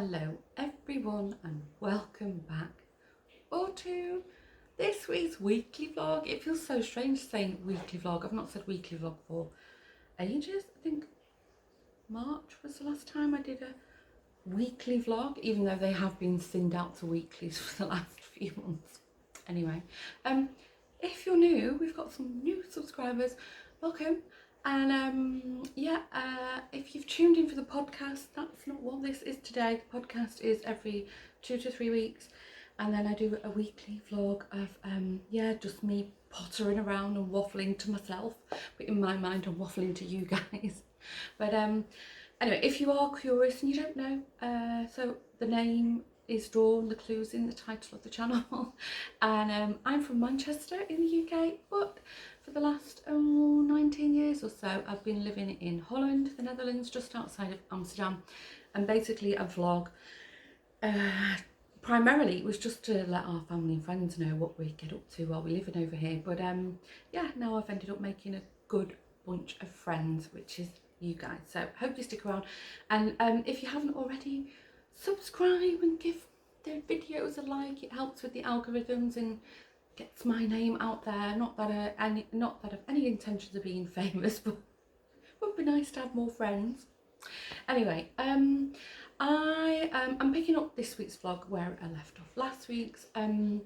Hello everyone and welcome back to this week's weekly vlog. It feels so strange saying weekly vlog. I've not said weekly vlog for ages. I think March was the last time I did a weekly vlog, even though they have been thinned out to weeklies for the last few months. Anyway, if you're new, we've got some new subscribers. Welcome. And if you've tuned in for the podcast, that's not what this is today. The podcast is every 2 to 3 weeks, and then I do a weekly vlog of just me pottering around and waffling to myself, but in my mind I'm waffling to you guys. But anyway, if you are curious and you don't know, so the name is drawn, the clues in the title of the channel. And I'm from Manchester in the UK, but for the last 19 years or so I've been living in Holland, the Netherlands, just outside of Amsterdam. And basically a vlog, primarily it was just to let our family and friends know what we get up to while we're living over here. But now I've ended up making a good bunch of friends, which is you guys. So hope you stick around, and if you haven't already, subscribe and give the videos a like. It helps with the algorithms and gets my name out there. Not that I've any intentions of being famous, but it would be nice to have more friends. Anyway, I'm picking up this week's vlog where I left off last week's, and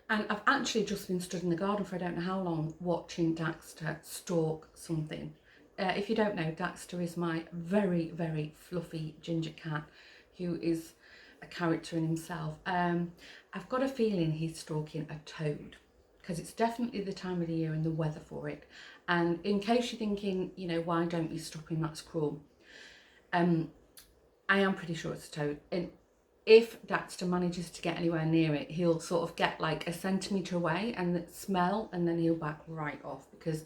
I've actually just been stood in the garden for I don't know how long watching Daxter stalk something. If you don't know, Daxter is my very, very fluffy ginger cat who is a character in himself. I've got a feeling he's stalking a toad, because it's definitely the time of the year and the weather for it. And in case you're thinking, you know, why don't you stop him, that's cruel, I am pretty sure it's a toad. And if Daxter manages to get anywhere near it, he'll sort of get like a centimetre away and smell, and then he'll back right off, because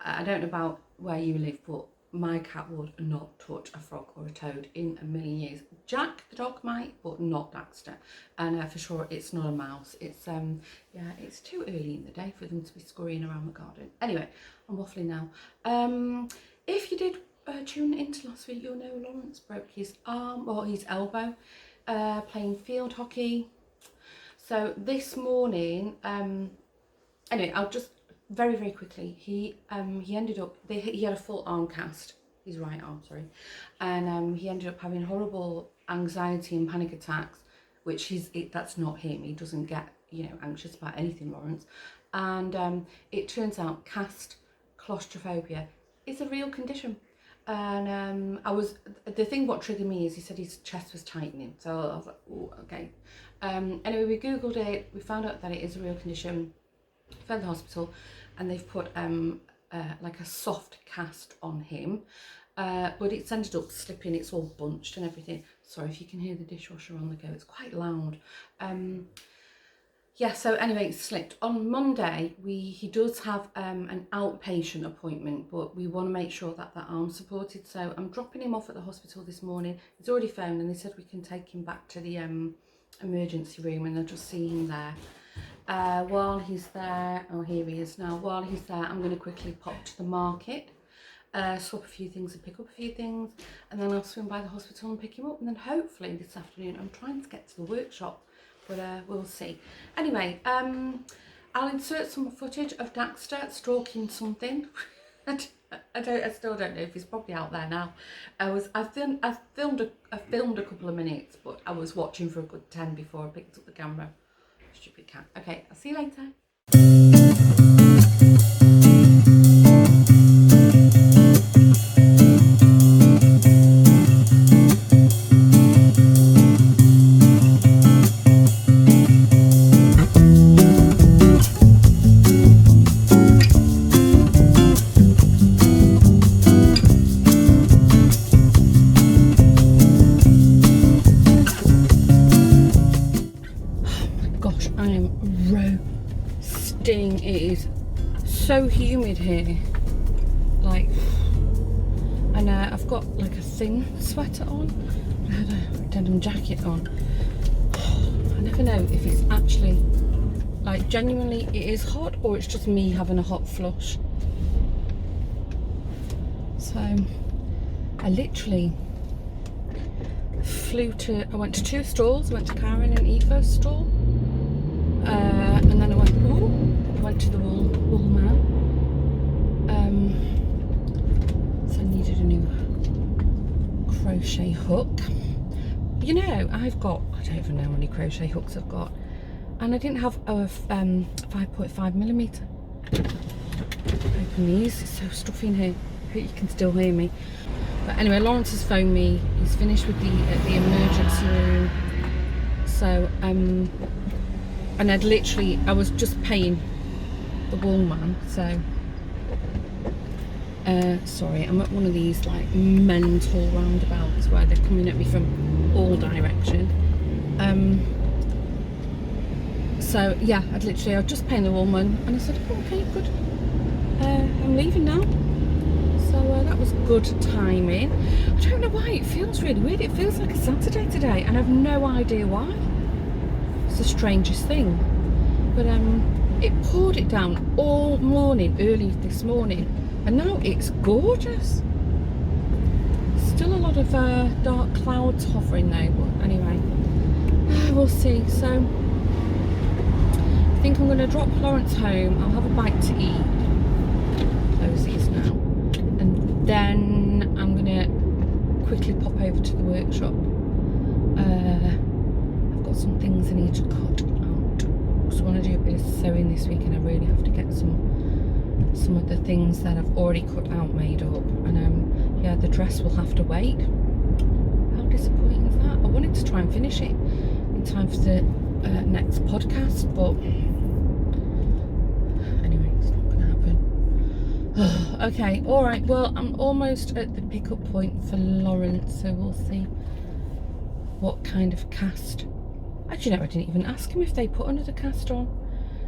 I don't know about where you live, but my cat would not touch a frog or a toad in a million years. Jack the dog might, but not Daxter. And for sure it's not a mouse. It's it's too early in the day for them to be scurrying around the garden. Anyway, I'm waffling now. If you did tune into last week, you'll know Lawrence broke his arm, or his elbow, playing field hockey. So this morning, anyway, I'll just very, very quickly, he ended up, he had a full arm cast, his right arm, sorry, and he ended up having horrible anxiety and panic attacks, which that's not him. He doesn't get, anxious about anything, Lawrence. And it turns out cast claustrophobia is a real condition. And the thing what triggered me is he said his chest was tightening, so I was like, oh, okay. Anyway, we googled it, we found out that it is a real condition. Found the hospital, and they've put like a soft cast on him, but it's ended up slipping. It's all bunched and everything. Sorry if you can hear the dishwasher on the go, it's quite loud. So anyway, it slipped. On Monday he does have an outpatient appointment, but we want to make sure that arm's supported, so I'm dropping him off at the hospital this morning. He's already phoned and they said we can take him back to the emergency room, and they'll just see him there. While he's there, oh here he is now, while he's there I'm going to quickly pop to the market, swap a few things and pick up a few things, and then I'll swing by the hospital and pick him up, and then hopefully this afternoon I'm trying to get to the workshop, but we'll see. Anyway, I'll insert some footage of Daxter stalking something. I still don't know if he's probably out there now. I filmed a couple of minutes, but I was watching for a good 10 before I picked up the camera. Stupid cat. Okay, I'll see you later. It is so humid here, like, and I've got like a thin sweater on. I had a denim jacket on. I never know if it's actually, like, genuinely it is hot, or it's just me having a hot flush. So I literally I went to 2 stalls. I went to Karen and Aoife's stall, and then I went to the wool man. So I needed a new crochet hook. You know, I don't even know how many crochet hooks I've got, and I didn't have a 5.5mm. Open these, it's so stuffy in here. I hope you can still hear me. But anyway, Lawrence has phoned me. He's finished with the emergency room. So and I was just paying the wool man. So sorry, I'm at one of these like mental roundabouts where they're coming at me from all direction. So yeah, I was just paying the wool man, and I said, oh, okay, good. I'm leaving now. So that was good timing. I don't know why, it feels really weird. It feels like a Saturday today, and I've no idea why. It's the strangest thing. But it poured it down all morning, early this morning, and now it's gorgeous. Still a lot of dark clouds hovering though, but anyway, we'll see. So I think I'm going to drop Lawrence home. I'll have a bite to eat. Close these now, and then I'm going to quickly pop over to the workshop. I've got some things I need to cut out, so I want to do a bit of sewing this week, and I really have to get some of the things that I've already cut out made up. And yeah, the dress will have to wait. How disappointing is that? I wanted to try and finish it in time for the next podcast, but anyway, it's not gonna happen. Okay, all right, well, I'm almost at the pickup point for Lawrence, so we'll see what kind of cast. Actually, no, I didn't even ask him if they put another cast on,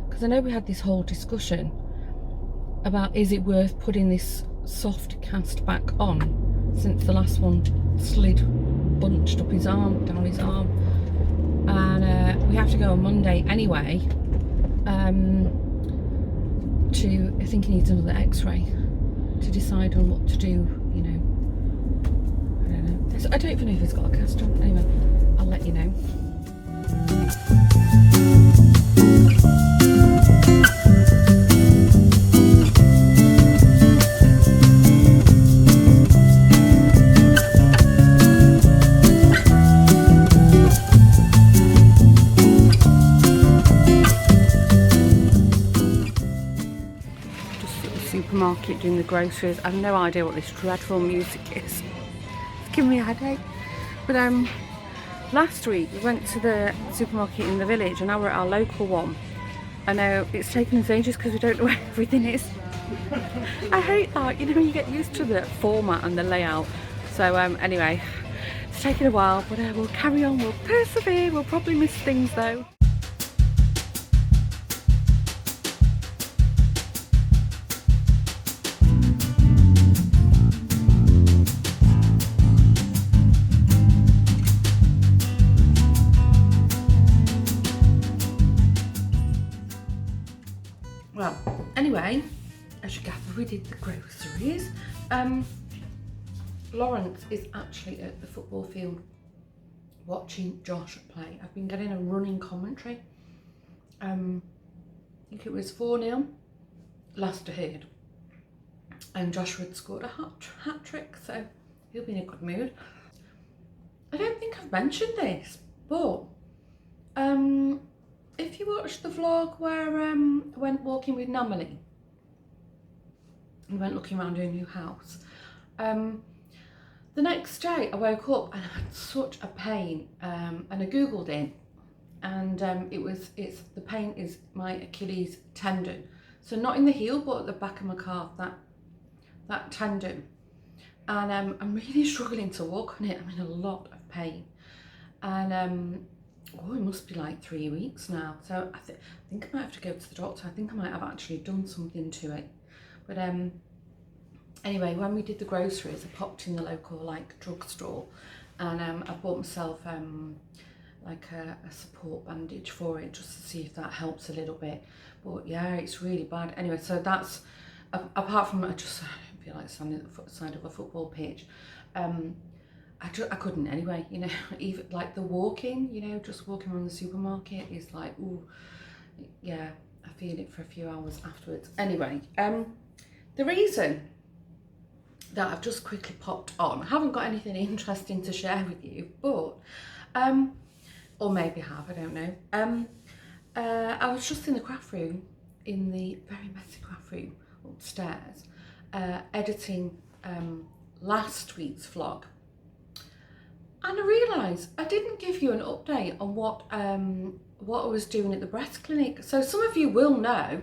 because I know we had this whole discussion about, is it worth putting this soft cast back on, since the last one slid bunched up his arm, down his arm. And we have to go on Monday anyway. I think he needs another x-ray to decide on what to do, you know. I don't know. I don't even know if he's got a cast on. Anyway, I'll let you know. Supermarket doing the groceries. I have no idea what this dreadful music is. It's giving me a headache. But last week we went to the supermarket in the village, and now we're at our local one. I know it's taken us ages because we don't know where everything is. I hate that, you know, when you get used to the format and the layout. So anyway, it's taken a while, but we'll carry on, we'll persevere. We'll probably miss things though. Well, anyway, as you gather, we did the groceries. Lawrence is actually at the football field watching Josh play. I've been getting a running commentary. I think it was 4-0, last I heard. And Joshua had scored a hat trick, so he'll be in a good mood. I don't think I've mentioned this, but if you watched the vlog where I went walking with Namely, we went looking around her new house. The next day I woke up and I had such a pain, and I googled it, and the pain is my Achilles tendon. So not in the heel, but at the back of my calf, that tendon. And I'm really struggling to walk on it. I'm in a lot of pain, and it must be like 3 weeks now. So I think I might have to go to the doctor. I think I might have actually done something to it. But anyway, when we did the groceries, I popped in the local like drugstore, and I bought myself like a support bandage for it, just to see if that helps a little bit. But yeah, it's really bad. Anyway, so that's apart from I don't feel like standing at the side of a football pitch. I couldn't anyway, you know. Even like the walking, you know, just walking around the supermarket is like, ooh, yeah, I feel it for a few hours afterwards. Anyway, the reason that I've just quickly popped on, I haven't got anything interesting to share with you, but or maybe I have, I don't know. I was just in the craft room, in the very messy craft room upstairs, editing last week's vlog, and I realised I didn't give you an update on what I was doing at the breast clinic. So some of you will know,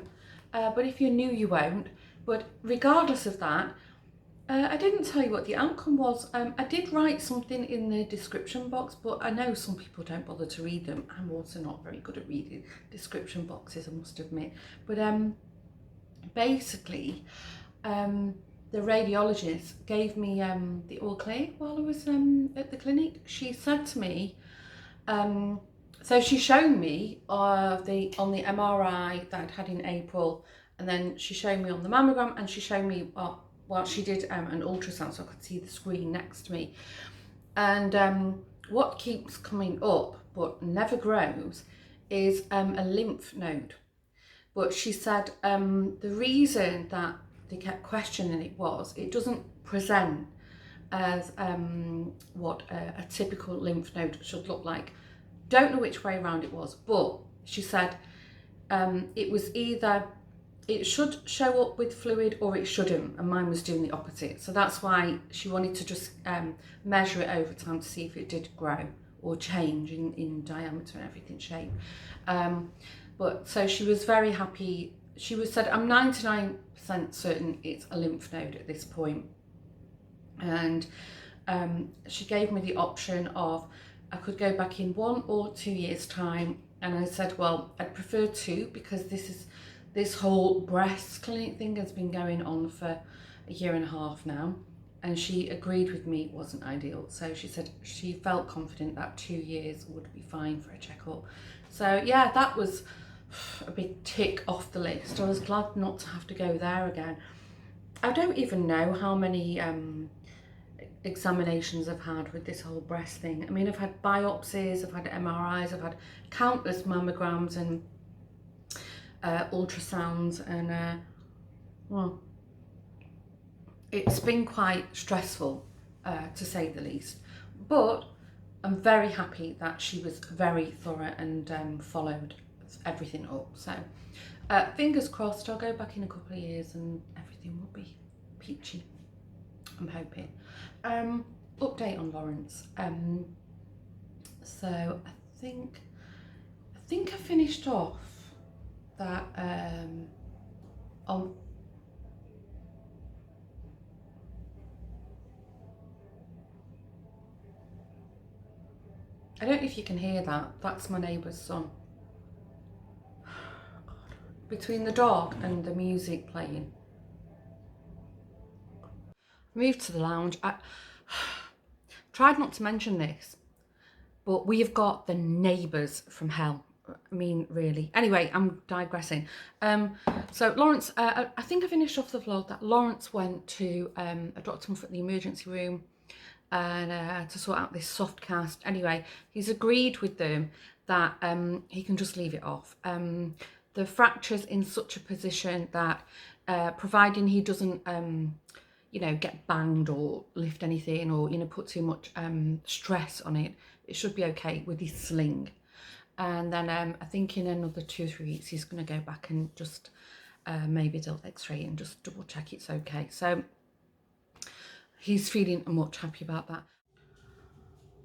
but if you're new, you won't. But regardless of that, I didn't tell you what the outcome was. I did write something in the description box, but I know some people don't bother to read them. I'm also not very good at reading description boxes, I must admit. But basically, the radiologist gave me the all clear while I was at the clinic. She said to me, so she showed me on the MRI that I'd had in April, and then she showed me on the mammogram, and she showed me, well, she did an ultrasound so I could see the screen next to me. And what keeps coming up but never grows is a lymph node. But she said the reason that they kept questioning it doesn't present as what a typical lymph node should look like. Don't know which way around it was, but she said it was either it should show up with fluid or it shouldn't, and mine was doing the opposite. So that's why she wanted to just measure it over time to see if it did grow or change in diameter and everything, shape. But so she was very happy. She said, I'm 99% certain it's a lymph node at this point. And she gave me the option of I could go back in 1 or 2 years' time. And I said, well, I'd prefer 2, because this whole breast clinic thing has been going on for a year and a half now. And she agreed with me it wasn't ideal. So she said she felt confident that 2 years would be fine for a checkup. So yeah, that was a big tick off the list. I was glad not to have to go there again. I don't even know how many examinations I've had with this whole breast thing. I mean, I've had biopsies, I've had MRIs, I've had countless mammograms and ultrasounds, and well, it's been quite stressful to say the least. But I'm very happy that she was very thorough and followed everything up. So fingers crossed, I'll go back in a couple of years and everything will be peachy, I'm hoping. Update on Lawrence. So I think I finished off that on I don't know if you can hear that. That's my neighbour's son. Between the dog and the music playing. Moved to the lounge. I tried not to mention this, but we have got the neighbours from hell. I mean, really. Anyway, I'm digressing. So Lawrence, I think I finished off the vlog that Lawrence went to, I dropped him off at the emergency room and to sort out this soft cast. Anyway, he's agreed with them that he can just leave it off. The fracture's in such a position that providing he doesn't you know, get banged or lift anything or, you know, put too much stress on it, it should be okay with his sling. And then I think in another 2 or 3 weeks he's going to go back and just maybe they'll x-ray and just double check it's okay. So he's feeling much happy about that.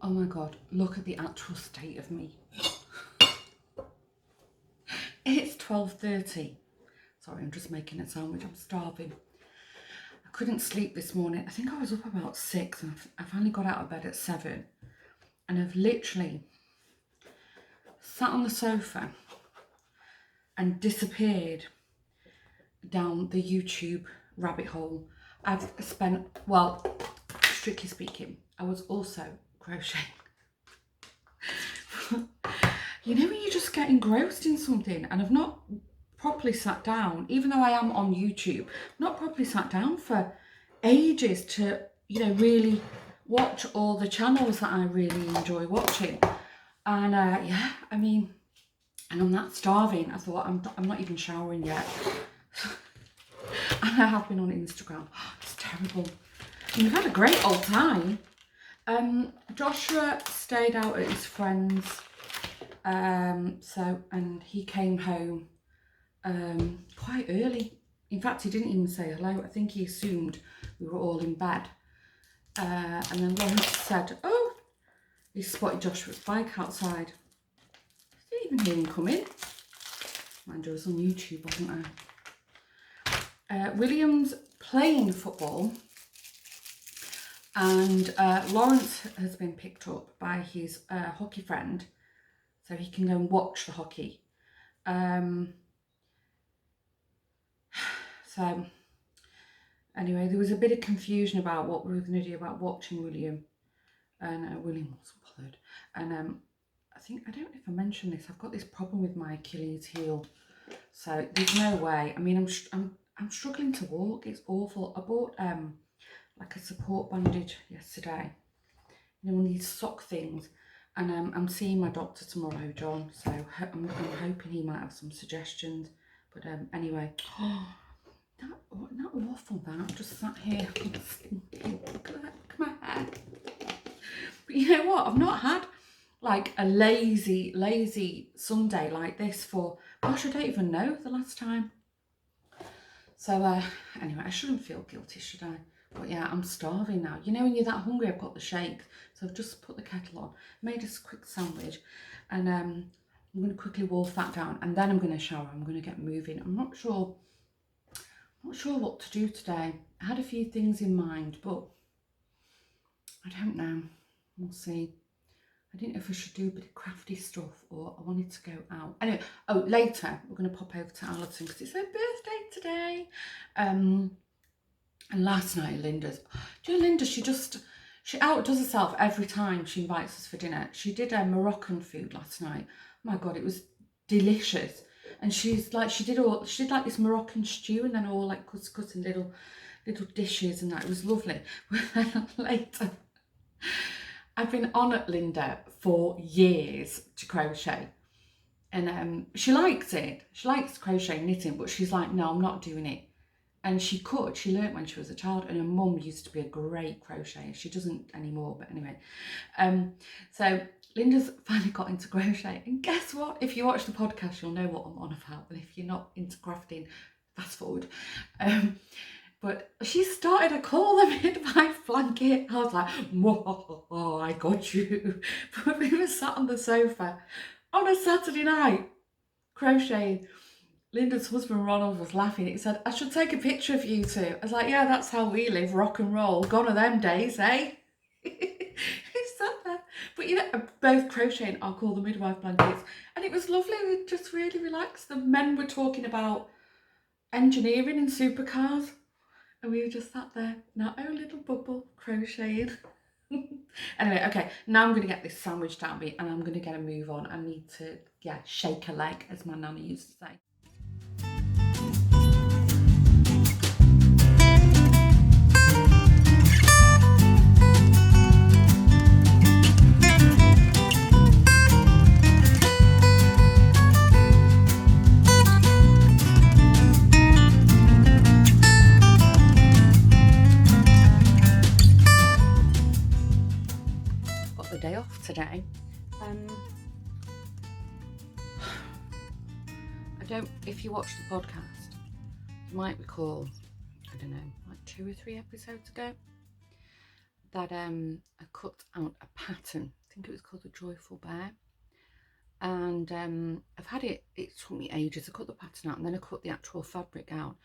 Oh my god, look at the actual state of me. It's 12:30. Sorry, I'm just making a sandwich, I'm starving. I couldn't sleep this morning. I think I was up about 6 and I finally got out of bed at 7. And I've literally sat on the sofa and disappeared down the YouTube rabbit hole. I've spent, well, strictly speaking, I was also crocheting. You know when you just get engrossed in something, and I've not properly sat down, even though I am on YouTube, not properly sat down for ages to, you know, really watch all the channels that I really enjoy watching. And yeah, I mean, and I'm that starving. I thought, I'm not even showering yet. And I have been on Instagram. It's terrible. And we've had a great old time. Joshua stayed out at his friend's. And he came home quite early. In fact, he didn't even say hello. I think he assumed we were all in bed. And then Lawrence said, oh, he spotted Joshua's bike outside. I didn't even hear him come in. Mind you, I was on YouTube, wasn't I? William's playing football, and Lawrence has been picked up by his hockey friend, so he can go and watch the hockey. So anyway, there was a bit of confusion about what we were going to do about watching William, and William wasn't bothered. And I think, I don't know if I mentioned this, I've got this problem with my Achilles heel, so there's no way. I mean, I'm struggling to walk. It's awful. I bought like a support bandage yesterday, you know, one of these sock things, and I'm seeing my doctor tomorrow, John, so I'm hoping he might have some suggestions. But anyway, that waffle that I'm just sat here. Look at my hair. But you know what? I've not had like a lazy Sunday like this for, gosh, I don't even know the last time. So anyway, I shouldn't feel guilty, should I? But yeah, I'm starving now. You know, when you're that hungry, I've got the shake. So I've just put the kettle on, made a quick sandwich, and I'm going to quickly wolf that down, and then I'm going to shower. I'm going to get moving. I'm not sure what to do today. I had a few things in mind, but I don't know. We'll see. I didn't know if I should do a bit of crafty stuff or I wanted to go out. Anyway, later we're going to pop over to Alison because it's her birthday today. And last night, Linda's, do you know Linda, she outdoes herself every time she invites us for dinner. She did Moroccan food last night. Oh my God, it was delicious. And she did like this Moroccan stew, and then all like couscous and little dishes, and that, it was lovely. But then later, I've been on at Linda for years to crochet, and she likes it. She likes crochet and knitting, but she's like, no, I'm not doing it. And she learnt when she was a child, and her mum used to be a great crocheter. She doesn't anymore, but anyway. So Linda's finally got into crochet, and guess what? If you watch the podcast, you'll know what I'm on about, and if you're not into crafting, fast forward. But she started a call the midwife blanket. I was like, oh, I got you. But we were sat on the sofa on a Saturday night crocheting. Linda's husband Ronald was laughing. He said, I should take a picture of you two. I was like, yeah, that's how we live, rock and roll. Gone are them days, eh? He sat there. But you know, both crocheting our Call the Midwife blankets. And it was lovely. We just really relaxed. The men were talking about engineering and supercars. And we were just sat there in our own little bubble, crocheting. Anyway, okay, now I'm going to get this sandwich down me and I'm going to get a move on. I need to, shake a leg, as my nana used to say. Day off today. If you watch the podcast, you might recall, I don't know, like 2 or 3 episodes ago, that I cut out a pattern. I think it was called the Joyful Bear. And I've had it took me ages. I cut the pattern out and then I cut the actual fabric out.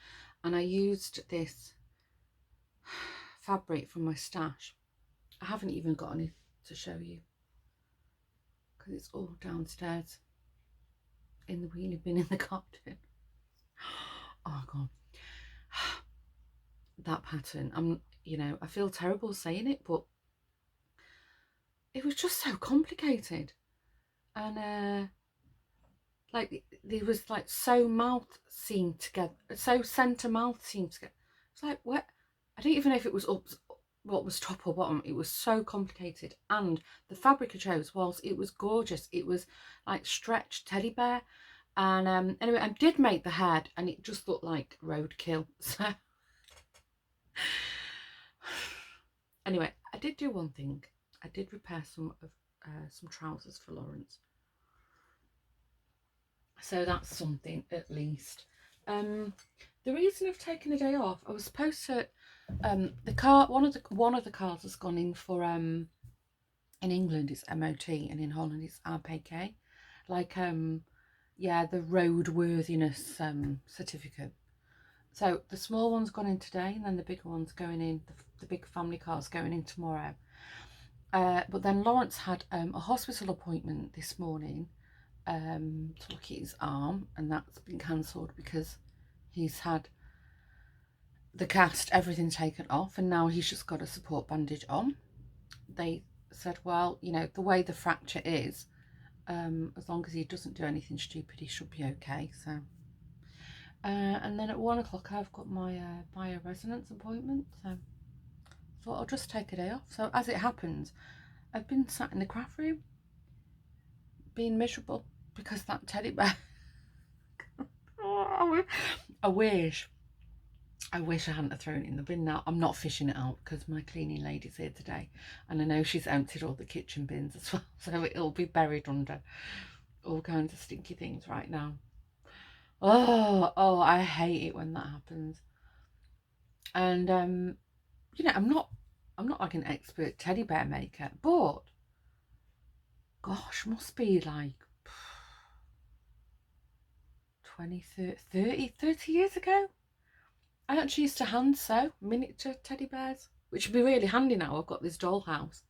And I used this fabric from my stash. I haven't even got any to show you because it's all downstairs in the wheelie bin in the garden. Oh God, that pattern, I feel terrible saying it, but it was just so complicated. And like there was like so mouth seamed together, so centre mouth seamed together. It's like, what? I don't even know if it was what was top or bottom. It was so complicated, and the fabric I chose, whilst it was gorgeous, it was like stretched teddy bear. And anyway, I did make the head, and it just looked like roadkill. So anyway, I did do one thing. I did repair some trousers for Lawrence, so that's something at least. The reason I've taken a day off, I was supposed to. The car, one of the cars has gone in for in England it's MOT, and in Holland it's RPK, like yeah, the roadworthiness certificate. So the small one's gone in today, and then the bigger one's going in. The big family car's going in tomorrow. But then Lawrence had a hospital appointment this morning to look at his arm, and that's been cancelled because he's had the cast, everything taken off, and now he's just got a support bandage on. They said, well, you know, the way the fracture is, as long as he doesn't do anything stupid, he should be okay. So and then at 1 o'clock I've got my bioresonance appointment, so I thought I'll just take a day off. So as it happens, I've been sat in the craft room being miserable because that teddy bear. Oh, I wish I hadn't have thrown it in the bin now. I'm not fishing it out because my cleaning lady's here today, and I know she's emptied all the kitchen bins as well, so it'll be buried under all kinds of stinky things right now. Oh, I hate it when that happens. And you know, I'm not like an expert teddy bear maker, but gosh, must be like 20, 30 years ago. I actually used to hand sew miniature teddy bears, which would be really handy now. I've got this dollhouse.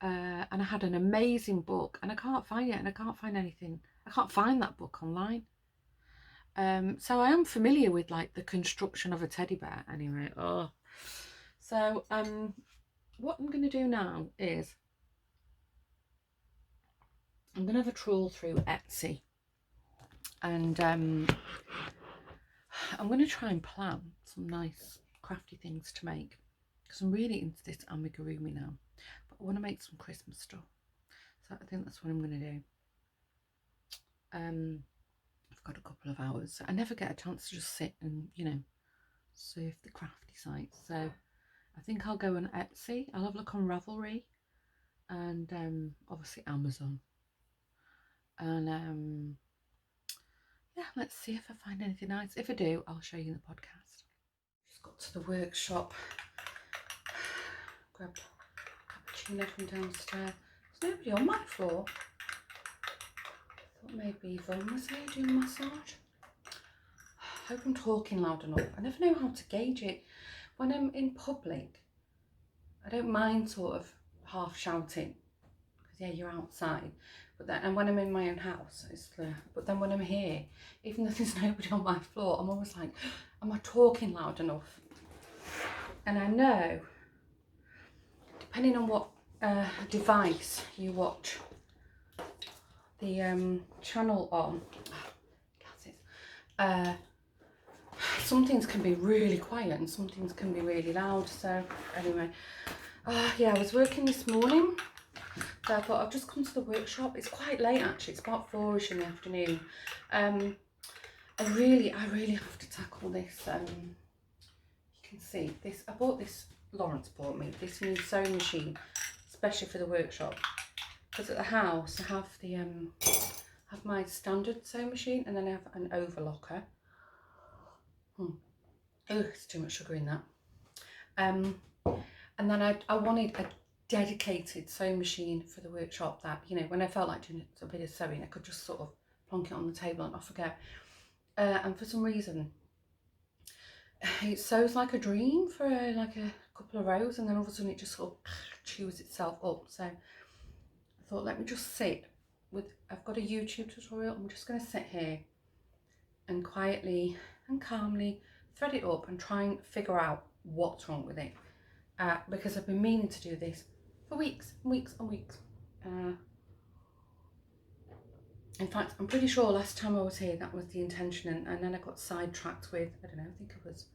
And I had an amazing book, and I can't find it, and I can't find anything. I can't find that book online. So I am familiar with like the construction of a teddy bear anyway. Oh, so what I'm going to do now is I'm going to have a trawl through Etsy, and I'm going to try and plan some nice crafty things to make, because I'm really into this amigurumi now, but I want to make some Christmas stuff, so I think that's what I'm going to do. I've got a couple of hours, so I never get a chance to just sit and, you know, surf the crafty sites, so I think I'll go on Etsy. I'll have a look on Ravelry, and obviously Amazon, and yeah, let's see if I find anything nice. If I do, I'll show you in the podcast. Just got to the workshop, grabbed a cappuccino from downstairs. There's nobody on my floor. I thought maybe Yvonne was here doing a massage. I hope I'm talking loud enough. I never know how to gauge it. When I'm in public, I don't mind sort of half shouting, because yeah, you're outside. But then, and when I'm in my own house, it's clear. But then when I'm here, even though there's nobody on my floor, I'm always like, am I talking loud enough? And I know, depending on what device you watch the channel on, some things can be really quiet and some things can be really loud. So anyway, yeah, I was working this morning. So I thought I've just come to the workshop. It's quite late actually. It's about 4ish in the afternoon. I really have to tackle this. You can see this. I bought this. Lawrence bought me this new sewing machine, especially for the workshop. Because at the house I have the have my standard sewing machine, and then I have an overlocker. Oh, it's too much sugar in that. And then I wanted a dedicated sewing machine for the workshop that, you know, when I felt like doing a bit of sewing, I could just sort of plonk it on the table and off I go. And for some reason, it sews like a dream for like a couple of rows, and then all of a sudden it just sort of chews itself up. So I thought, let me just sit with, I've got a YouTube tutorial. I'm just going to sit here and quietly and calmly thread it up and try and figure out what's wrong with it. Because I've been meaning to do this for weeks and weeks and weeks. In fact, I'm pretty sure last time I was here that was the intention, and then I got sidetracked with, I don't know, I think it was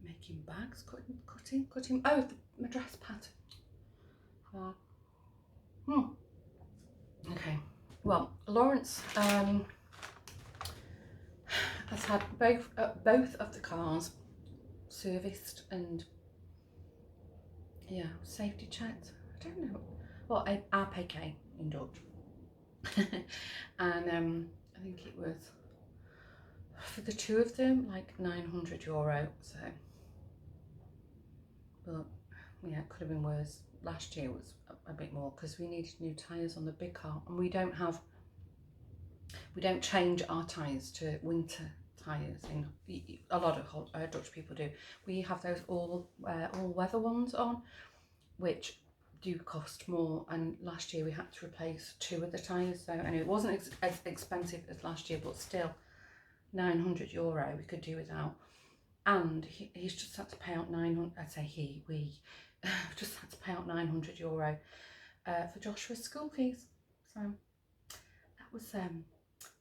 making bags, cutting. Oh, my dress pattern. Okay. Well, Lawrence has had both of the cars serviced and safety checked. I don't know. Well, APK in Dutch. And I think it was for the two of them like €900. So, but yeah, it could have been worse. Last year was a bit more because we needed new tyres on the big car, and we don't change our tyres to winter tyres. A lot of Dutch people do. We have those all weather ones on, which do cost more, and last year we had to replace 2 of the tyres. So anyway, it wasn't as expensive as last year, but still €900 we could do without. And he's just had to pay out we just had to pay out €900 for Joshua's school fees. So that was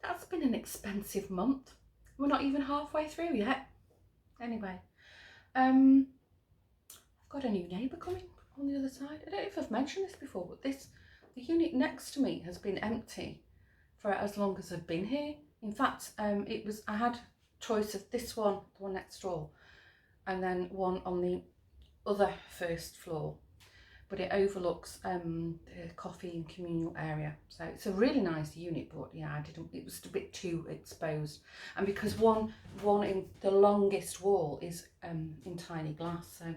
that's been an expensive month. We're not even halfway through yet. Anyway, I've got a new neighbour coming on the other side. I don't know if I've mentioned this before, but the unit next to me has been empty for as long as I've been here. In fact, I had choice of this one, the one next door, and then one on the other first floor, but it overlooks the coffee and communal area. So it's a really nice unit, but yeah, it was a bit too exposed, and because one in the longest wall is in tiny glass, so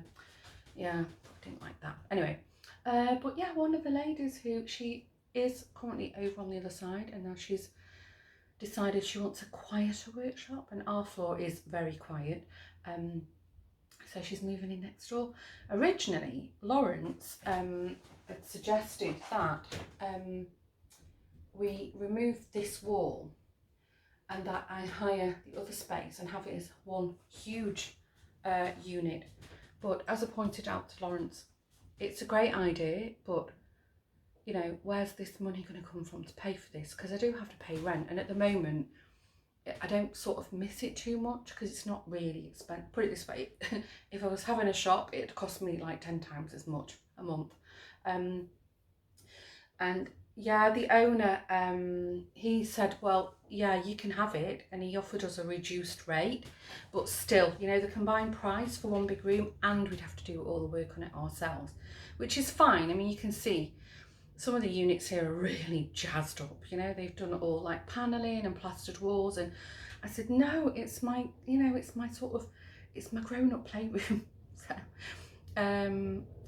yeah, I didn't like that. Anyway, but yeah, one of the ladies she is currently over on the other side, and now she's decided she wants a quieter workshop, and our floor is very quiet. So she's moving in next door. Originally, Lawrence had suggested that we remove this wall and that I hire the other space and have it as one huge unit. But as I pointed out to Lawrence, it's a great idea, but you know, where's this money going to come from to pay for this? Because I do have to pay rent, and at the moment I don't sort of miss it too much because it's not really expensive. Put it this way, if I was having a shop, it'd cost me like 10 times as much a month. And yeah, the owner, he said, well, yeah, you can have it, and he offered us a reduced rate, but still, you know, the combined price for one big room, and we'd have to do all the work on it ourselves, which is fine. I mean, you can see some of the units here are really jazzed up, you know, they've done all like paneling and plastered walls, and I said, no, it's my, you know, it's my grown-up playroom. So,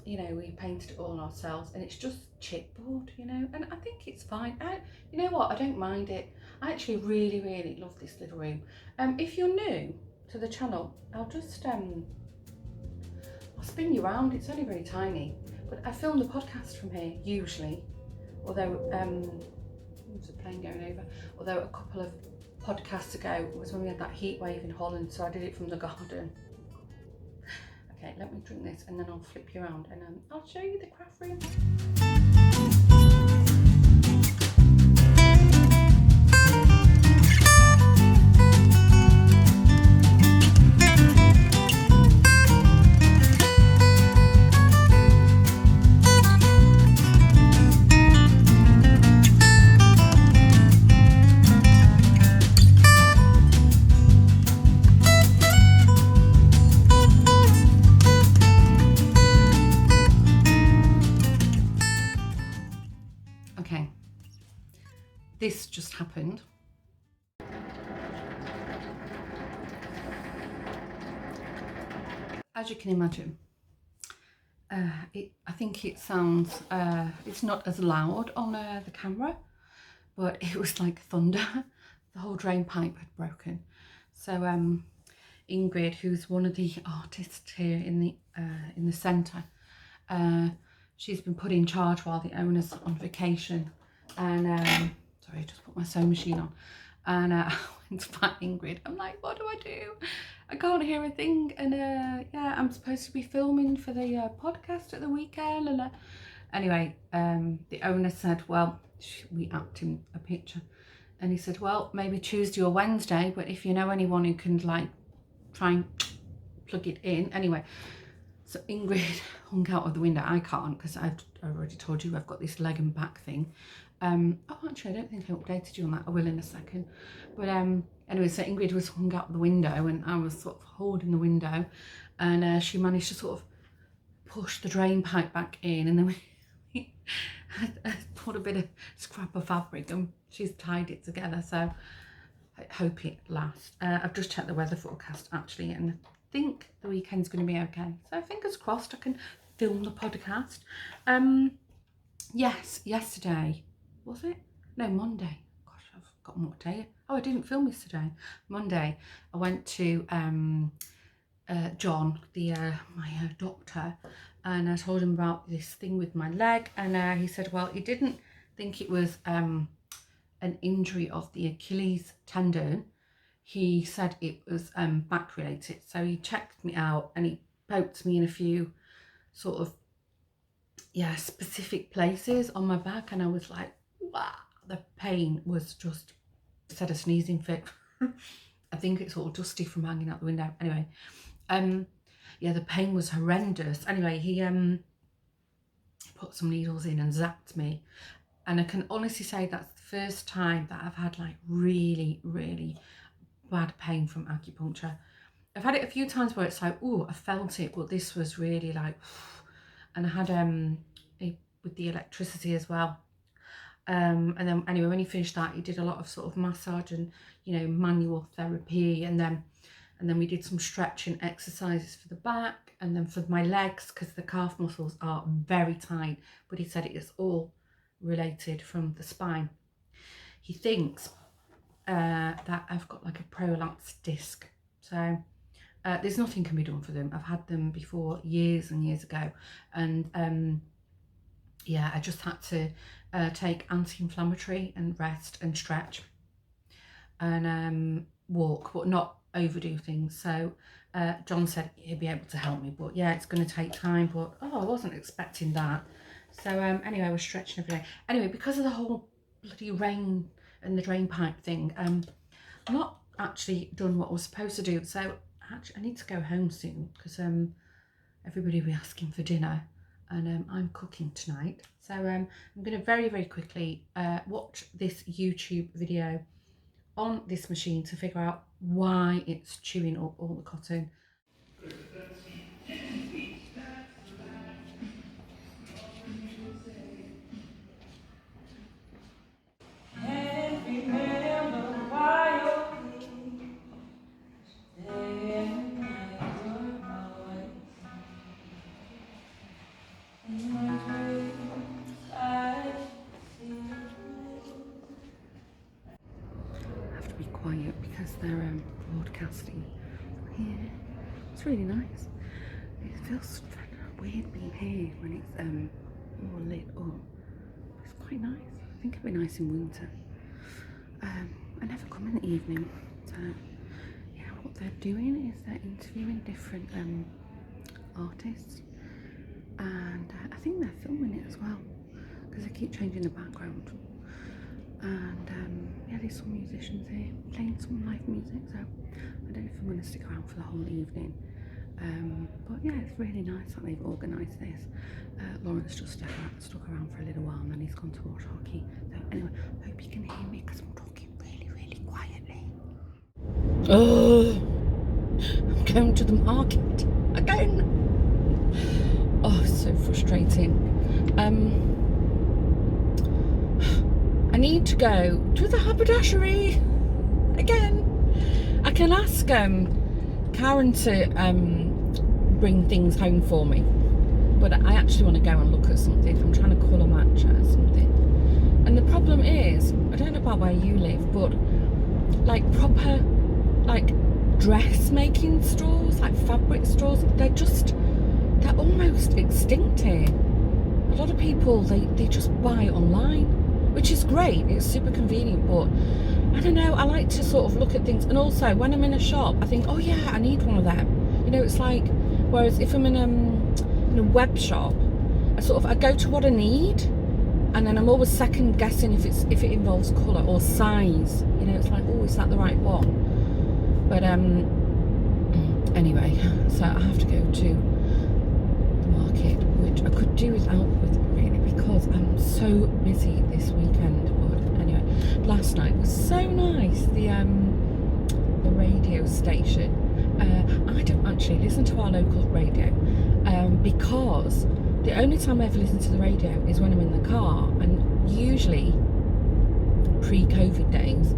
you know, we painted it all ourselves, and it's just chipboard, you know, and I think it's fine. You know what, I don't mind it. I actually really, really love this little room. If you're new to the channel, I'll just, I'll spin you around. It's only very tiny. But I film the podcast from here usually, although there's a plane going over. Although a couple of podcasts ago was when we had that heat wave in Holland, so I did it from the garden. Okay, let me drink this and then I'll flip you around, and I'll show you the craft room. Okay, this just happened. As you can imagine, I think it sounds, it's not as loud on the camera, but it was like thunder. The whole drain pipe had broken. So Ingrid, who's one of the artists here in the centre, she's been put in charge while the owner's on vacation, and sorry, I just put my sewing machine on, and I went to find Ingrid. I'm like, what do I do? I can't hear a thing, and yeah, I'm supposed to be filming for the podcast at the weekend, and anyway, the owner said, well, we asked him a picture, and he said, well, maybe Tuesday or Wednesday, but if you know anyone who can like try and plug it in. Anyway, so Ingrid hung out of the window. I can't because I've already told you I've got this leg and back thing. Oh, actually, I don't think I updated you on that. I will in a second. But anyway, so Ingrid was hung out the window and I was sort of holding the window, and she managed to sort of push the drain pipe back in, and then we I put a bit of scrap of fabric and she's tied it together. So I hope it lasts. I've just checked the weather forecast actually, and I think the weekend's going to be okay. So fingers crossed I can film the podcast. Yes, yesterday, was it? No, Monday. Gosh, I've forgotten what day. Oh, I didn't film yesterday. Monday, I went to John, my doctor, and I told him about this thing with my leg, and he said, well, he didn't think it was an injury of the Achilles tendon. He said it was back related. So he checked me out and he poked me in a few sort of specific places on my back, and I was like, wow, the pain was just, had a sneezing fit. I think it's all dusty from hanging out the window. Anyway, the pain was horrendous. Anyway, he put some needles in and zapped me, and I can honestly say that's the first time that I've had like really, really bad pain from acupuncture. I've had it a few times where it's like, oh, I felt it, but this was really like, and I had with the electricity as well. And then anyway, when he finished that, he did a lot of sort of massage and, you know, manual therapy, and then we did some stretching exercises for the back, and then for my legs, because the calf muscles are very tight, but he said it is all related from the spine. He thinks that I've got like a prolapse disc. So there's nothing can be done for them. I've had them before years and years ago, and I just had to take anti-inflammatory and rest and stretch and walk, but not overdo things. So John said he'd be able to help me, but yeah, it's going to take time. But I wasn't expecting that. So anyway, I was stretching every day. Anyway, because of the whole bloody rain and the drain pipe thing, I'm not actually done what I was supposed to do. So actually, I need to go home soon because everybody will be asking for dinner, and I'm cooking tonight. So I'm going to very, very quickly watch this YouTube video on this machine to figure out why it's chewing up all the cotton. Quiet because they're broadcasting here. It's really nice. It feels weird being here when it's more lit up. It's quite nice. I think it'd be nice in winter. I never come in the evening, so yeah, what they're doing is they're interviewing different artists, and I think they're filming it as well because they keep changing the background. And there's some musicians here playing some live music, so I don't know if I'm going to stick around for the whole evening, but yeah, it's really nice that they've organised this. Lawrence just stuck around for a little while, and then he's gone to watch hockey. So anyway, I hope you can hear me because I'm talking really, really quietly. Oh, I'm going to the market again. Oh, it's so frustrating. I need to go to the haberdashery again. I can ask Karen to bring things home for me, but I actually want to go and look at something. I'm trying to colour match something, and the problem is, I don't know about where you live, but like proper like dressmaking stores, like fabric stores, they're almost extinct here. A lot of people they just buy online, which is great, it's super convenient, but I don't know, I like to sort of look at things, and also when I'm in a shop I think, oh yeah, I need one of them, you know, it's like, whereas if I'm in a web shop, I go to what I need, and then I'm always second guessing if it involves colour or size, you know, it's like, oh, is that the right one? But anyway, so so I have to go to the market, which I could do without really, because I'm so busy this weekend. But anyway, last night was so nice. The radio station. I don't actually listen to our local radio because the only time I ever listen to the radio is when I'm in the car, and usually pre-COVID days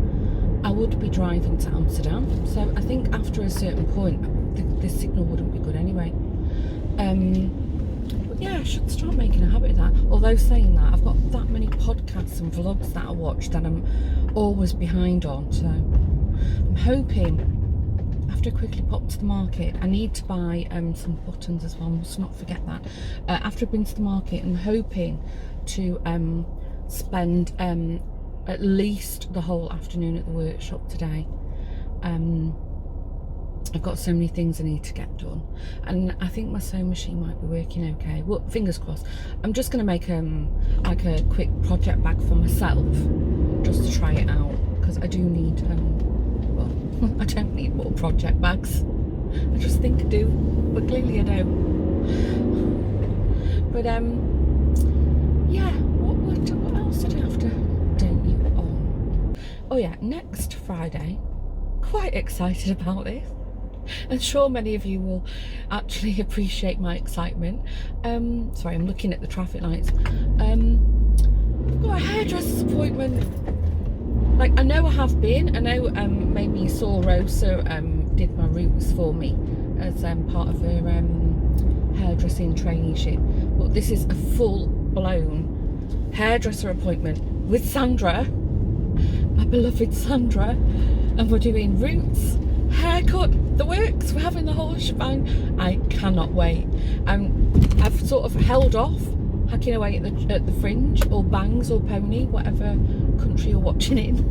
I would be driving to Amsterdam, so I think after a certain point the signal wouldn't be good anyway. But yeah, I should start making a habit of that. Although saying that, I've got that many podcasts and vlogs that I watch that I'm always behind on, so I'm hoping after I quickly pop to the market. I need to buy some buttons as well, must not forget that. After I've been to the market, I'm hoping to spend at least the whole afternoon at the workshop today. I've got so many things I need to get done, and I think my sewing machine might be working okay. Well, fingers crossed. I'm just going to make like a quick project bag for myself just to try it out, because I do need well, I don't need more project bags. I just think I do, but clearly I don't. But yeah, what else did I have to update you on? Oh yeah, next Friday, quite excited about this. I'm sure many of you will actually appreciate my excitement. Sorry, I'm looking at the traffic lights. I've got a hairdresser's appointment. Like, I know I have been. I know maybe saw Rosa did my roots for me as part of her hairdressing traineeship. But this is a full-blown hairdresser appointment with Sandra, my beloved Sandra, and we're doing roots, haircut, the works. We're having the whole shebang. I cannot wait. I've sort of held off hacking away at the fringe or bangs or pony, whatever country you're watching in.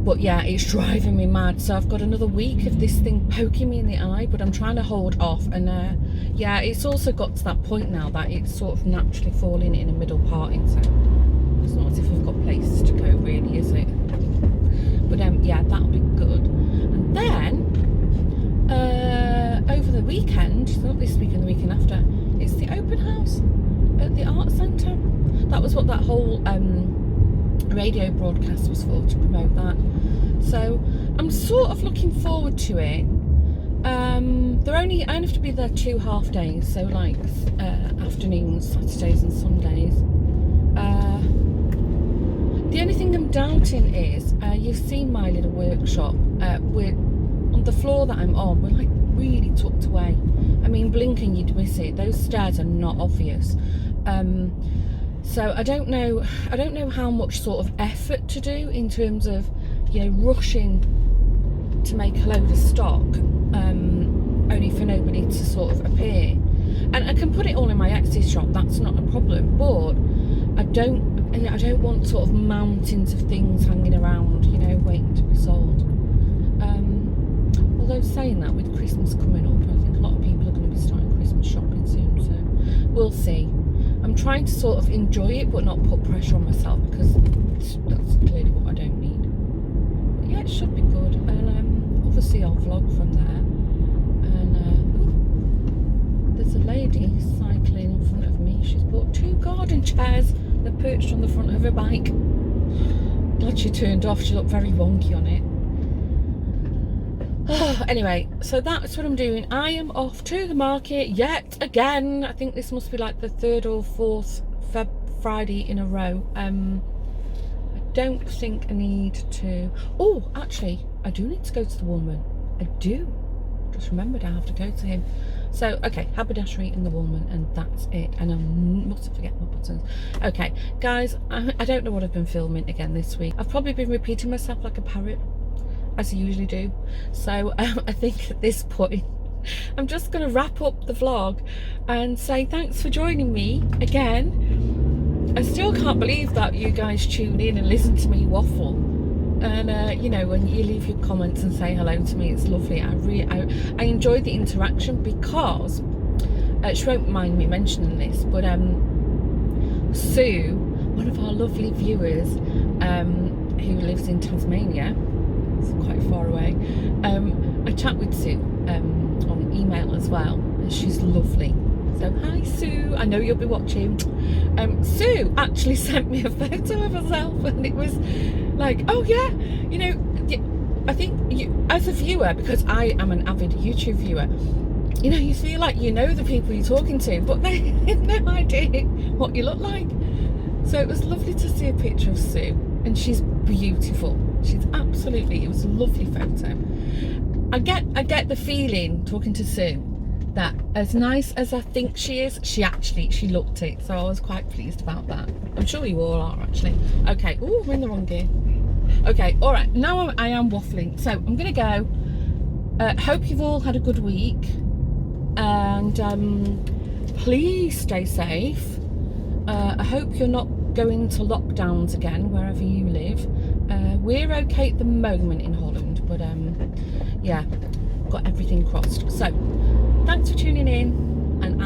But yeah, it's driving me mad. So I've got another week of this thing poking me in the eye, but I'm trying to hold off. And yeah, it's also got to that point now that it's sort of naturally falling in a middle parting. So it's not as if we've got places to go, really, is it? But yeah, that'll be good. And then over the weekend, not this weekend, the weekend after, it's the open house at the art centre. That was what that whole radio broadcast was for, to promote that. So I'm sort of looking forward to it. I only have to be there 2 half days, so like afternoons, Saturdays and Sundays. The only thing I'm doubting is, you've seen my little workshop. We're on the floor that I'm on, we're like really tucked away. I mean, blinking you'd miss it. Those stairs are not obvious. So I don't know how much sort of effort to do in terms of, you know, rushing to make a load of stock, only for nobody to sort of appear. And I can put it all in my Etsy shop, that's not a problem, but I don't want sort of mountains of things hanging around, you know, waiting to be sold. Although saying that, with Christmas coming up, I think a lot of people are going to be starting Christmas shopping soon, so we'll see. I'm trying to sort of enjoy it but not put pressure on myself, because that's clearly what I don't need. But yeah, it should be good, and obviously I'll vlog from there. And there's a lady cycling in front of me. She's bought 2 garden chairs. They're perched on the front of her bike. Glad she turned off, she looked very wonky on it. Anyway, so that's what I'm doing. I am off to the market yet again. I think this must be like the 3rd or 4th Friday in a row. I don't think I need to... Oh, actually, I do need to go to the Woolman. I do. Just remembered I have to go to him. So, okay, haberdashery in the Woolman, and that's it. And I mustn't forget my buttons. Okay, guys, I don't know what I've been filming again this week. I've probably been repeating myself like a parrot, as I usually do. So I think at this point I'm just going to wrap up the vlog and say thanks for joining me again. I still can't believe that you guys tune in and listen to me waffle, and you know, when you leave your comments and say hello to me, it's lovely. I enjoy the interaction, because she won't mind me mentioning this, but Sue, one of our lovely viewers, who lives in Tasmania, quite far away, I chat with Sue on email as well, and she's lovely. So hi Sue, I know you'll be watching. Sue actually sent me a photo of herself, and it was like, oh yeah, you know, I think you, as a viewer, because I am an avid YouTube viewer, you know, you feel like you know the people you're talking to, but they have no idea what you look like. So it was lovely to see a picture of Sue, and she's beautiful. She's absolutely, it was a lovely photo. I get the feeling talking to Sue that as nice as I think she is, she looked it. So I was quite pleased about that. I'm sure you all are actually. Okay, oh, we're in the wrong gear. Okay, all right, now I am waffling. So I'm gonna go. Hope you've all had a good week, and please stay safe. I hope you're not going to lockdowns again wherever you live. We're okay at the moment in Holland, but yeah, got everything crossed. So thanks for tuning in, and